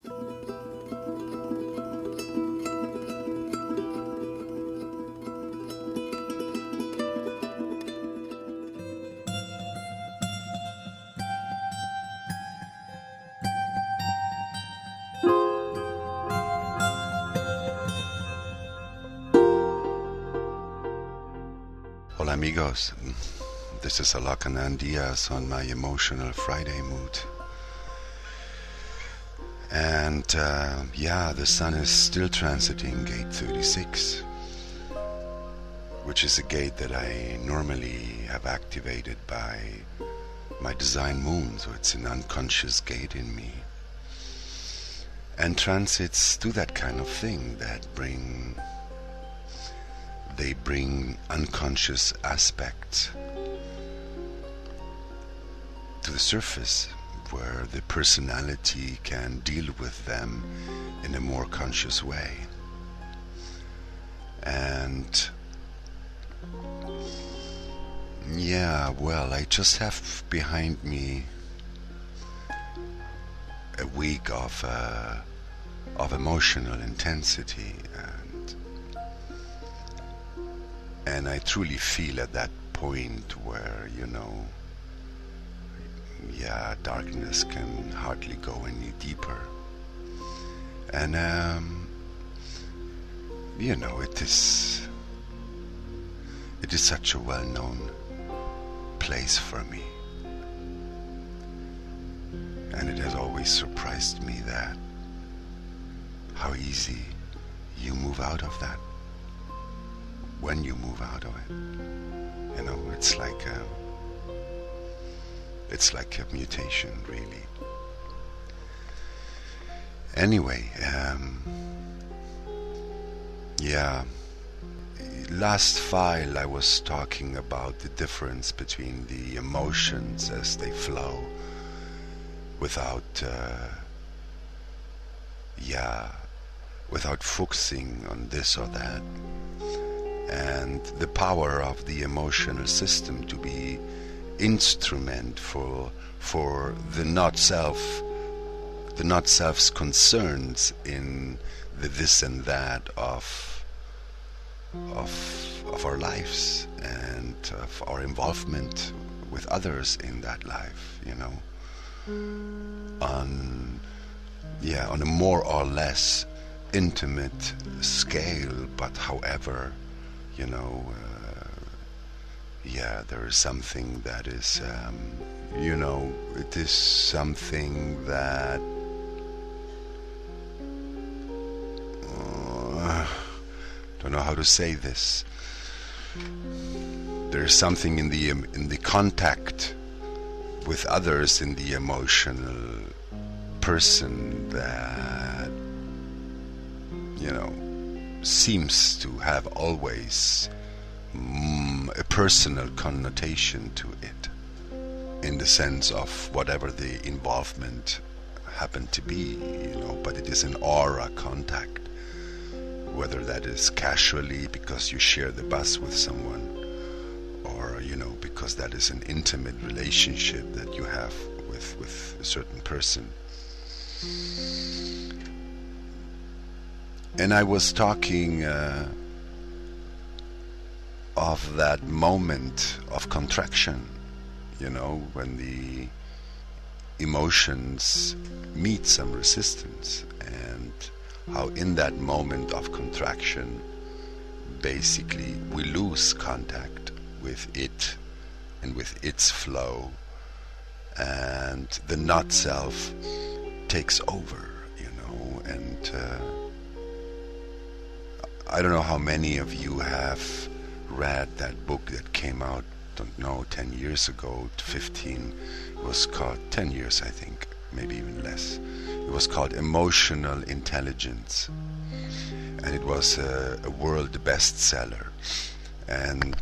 Hola amigos, this is Alokanand on my emotional Friday mood. And the sun is still transiting gate 36, which is a gate that I normally have activated by my design moon, so it's an unconscious gate in me. And transits do that kind of thing, they bring unconscious aspects to the surface, where the personality can deal with them in a more conscious way. And I just have behind me a week of emotional intensity, and I truly feel at that point where, darkness can hardly go any deeper. And, it is such a well-known place for me. And it has always surprised me that how easy you move out of that. When you move out of it, it's like a mutation, really. Anyway, last file I was talking about the difference between the emotions as they flow without focusing on this or that, and the power of the emotional system to be instrument for the not self's concerns in the this and that of our lives and of our involvement with others in that life, on a more or less intimate scale, but however, there is something that is, it is something that don't know how to say this. There is something in the contact with others in the emotional person that seems to have always a personal connotation to it, in the sense of whatever the involvement happened to be, but it is an aura contact, whether that is casually because you share the bus with someone, or because that is an intimate relationship that you have with a certain person. And I was talking of that moment of contraction, when the emotions meet some resistance, and how in that moment of contraction, basically we lose contact with it and with its flow, and the not self takes over, and I don't know how many of you have read that book that came out, 10 years ago, 15. It was called 10 years, I think, maybe even less. It was called Emotional Intelligence, and it was a world bestseller. And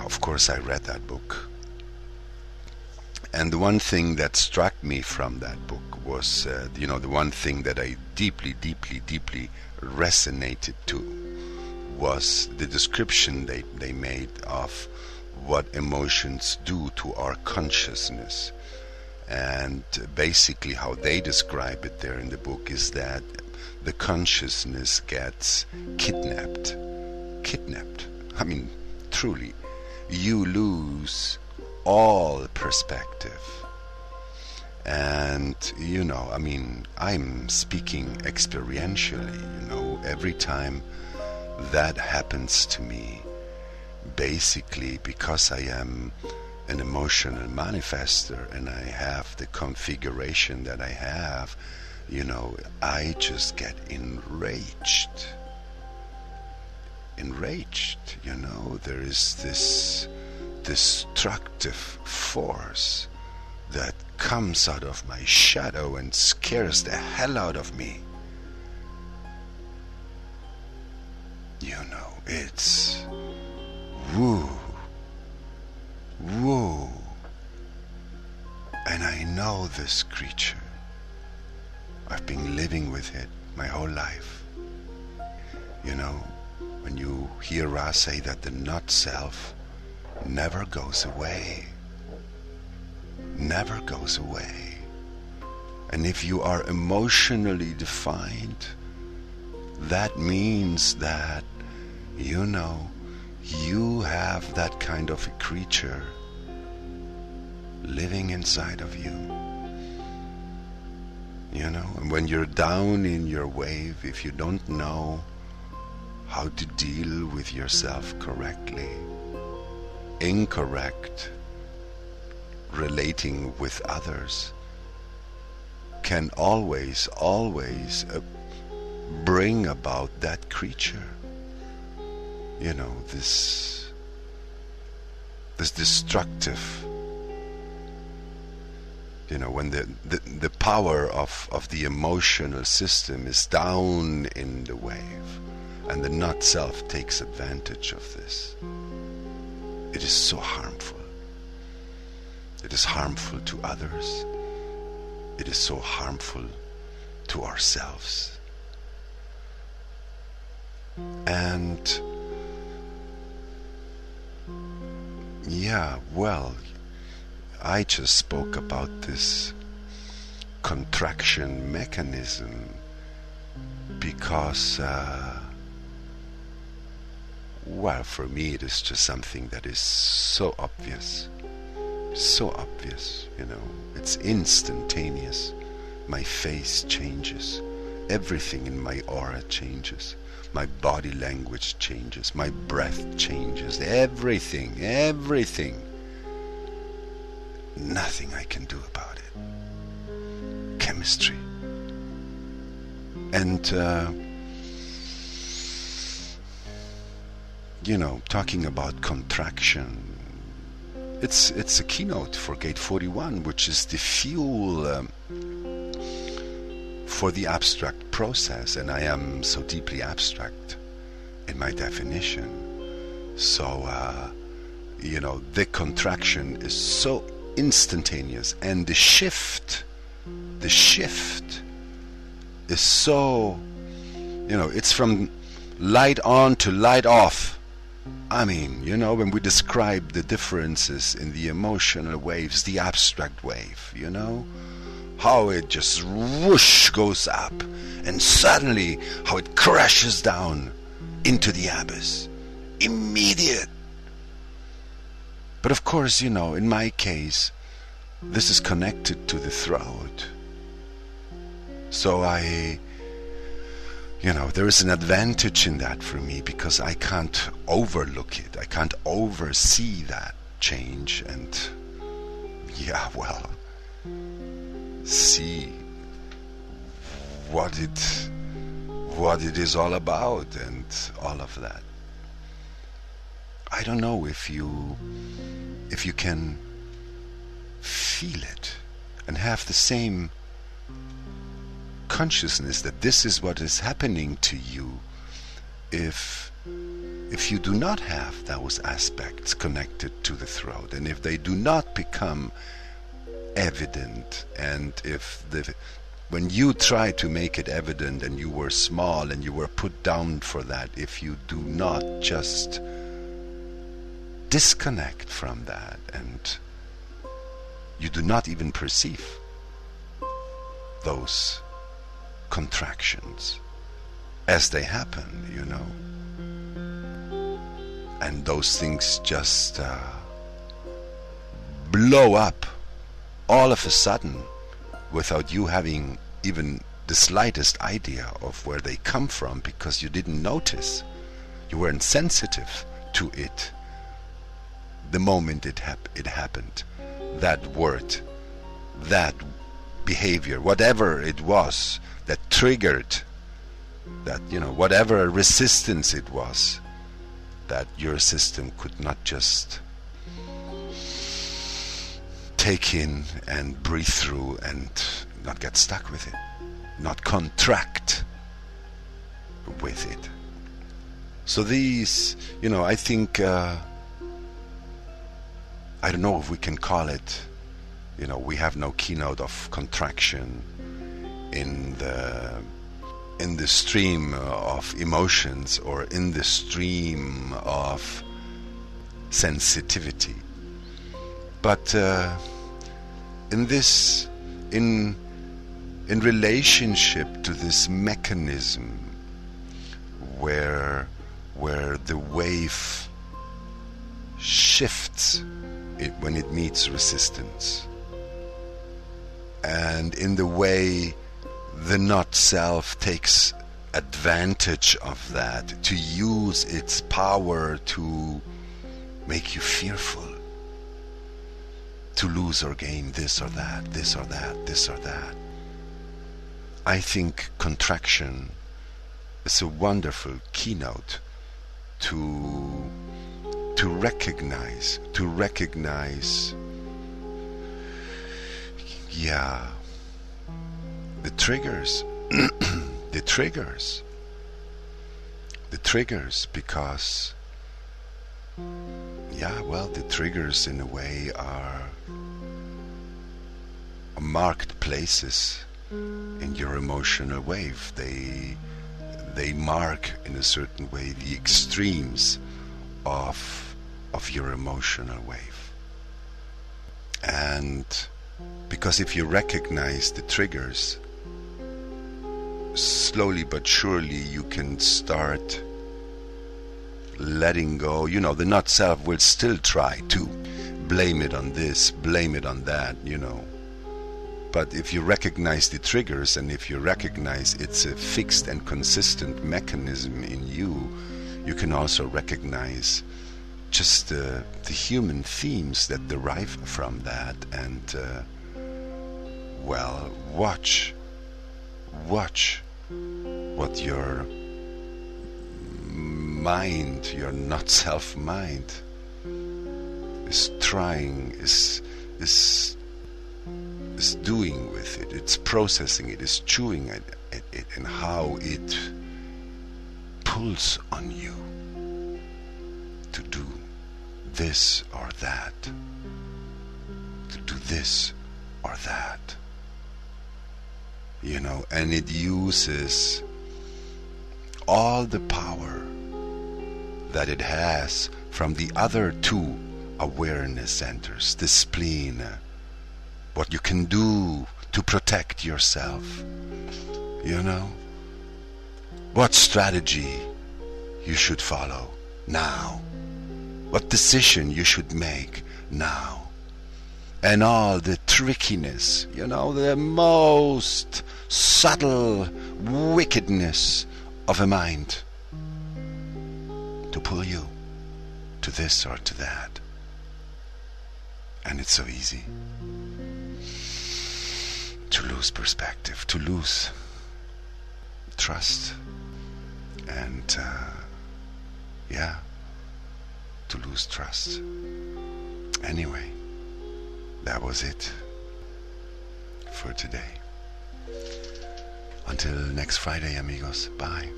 of course I read that book. And the one thing that struck me from that book was, the one thing that I deeply resonated to was the description they made of what emotions do to our consciousness. And basically how they describe it there in the book is that the consciousness gets kidnapped. I mean, truly, you lose all perspective. And, I mean, I'm speaking experientially, every time that happens to me, basically because I am an emotional manifester and I have the configuration that I have, I just get enraged. There is this destructive force that comes out of my shadow and scares the hell out of me. It's woo. And I know this creature. I've been living with it my whole life. When you hear Ra say that the not self never goes away. Never goes away. And if you are emotionally defined, that means that, you have that kind of a creature living inside of you. And when you're down in your wave, if you don't know how to deal with yourself correctly, incorrect relating with others can always bring about that creature. This destructive, when the power of the emotional system is down in the wave and the not self takes advantage of this, it is so harmful. It is harmful to others. It is so harmful to ourselves. And I just spoke about this contraction mechanism because, for me it is just something that is so obvious. It's instantaneous. My face changes. Everything in my aura changes. My body language changes. My breath changes. Everything. Nothing I can do about it. Chemistry. And, talking about contraction, it's a keynote for Gate 41, which is the fuel for the abstract process, and I am so deeply abstract in my definition. So, the contraction is so instantaneous, and the shift is so, it's from light on to light off. I mean, when we describe the differences in the emotional waves, the abstract wave, how it just whoosh goes up, and suddenly how it crashes down into the abyss. Immediate. But of course, in my case, this is connected to the throat. So there is an advantage in that for me, because I can't overlook it. I can't oversee that change and, see what it is all about and all of that. I don't know if you can feel it and have the same consciousness that this is what is happening to you if you do not have those aspects connected to the throat, and if they do not become evident, and when you try to make it evident and you were small and you were put down for that, if you do not just disconnect from that and You do not even perceive those contractions as they happen, you know. And those things just blow up all of a sudden without you having even the slightest idea of where they come from, because you didn't notice. You weren't sensitive to it the moment it happened. That word, that behavior, whatever it was that triggered that, you know, whatever resistance it was, that your system could not just take in and breathe through and not get stuck with it, not contract with it. So these, you know, I think, I don't know if we can call it, you know, we have no keynote of contraction in the stream of emotions or in the stream of sensitivity. But in relationship to this mechanism where the wave shifts when it meets resistance, and in the way the not self takes advantage of that to use its power to make you fearful, to lose or gain this or that, this or that, this or that. I think contraction is a wonderful keynote to recognize, yeah, the triggers, the triggers, because, yeah, well, the triggers in a way are marked places in your emotional wave. They mark in a certain way the extremes of your emotional wave. And because if you recognize the triggers, slowly but surely you can start letting go. You know, the not self will still try to blame it on this, blame it on that, you know. But if you recognize the triggers, and if you recognize it's a fixed and consistent mechanism in you, you can also recognize just the human themes that derive from that, and well, watch what your mind, your not self mind, is trying, is doing with it. It's processing it, is chewing at it, and how it pulls on you to do this or that, to do this or that, you know. And it uses all the power that it has from the other two awareness centers, the spleen, what you can do to protect yourself, you know, what strategy you should follow now, what decision you should make now, and all the trickiness, you know, the most subtle wickedness of a mind to pull you to this or to that. And it's so easy to lose perspective, to lose trust, and yeah, to lose trust. Anyway, that was it for today. Until next Friday, amigos. Bye.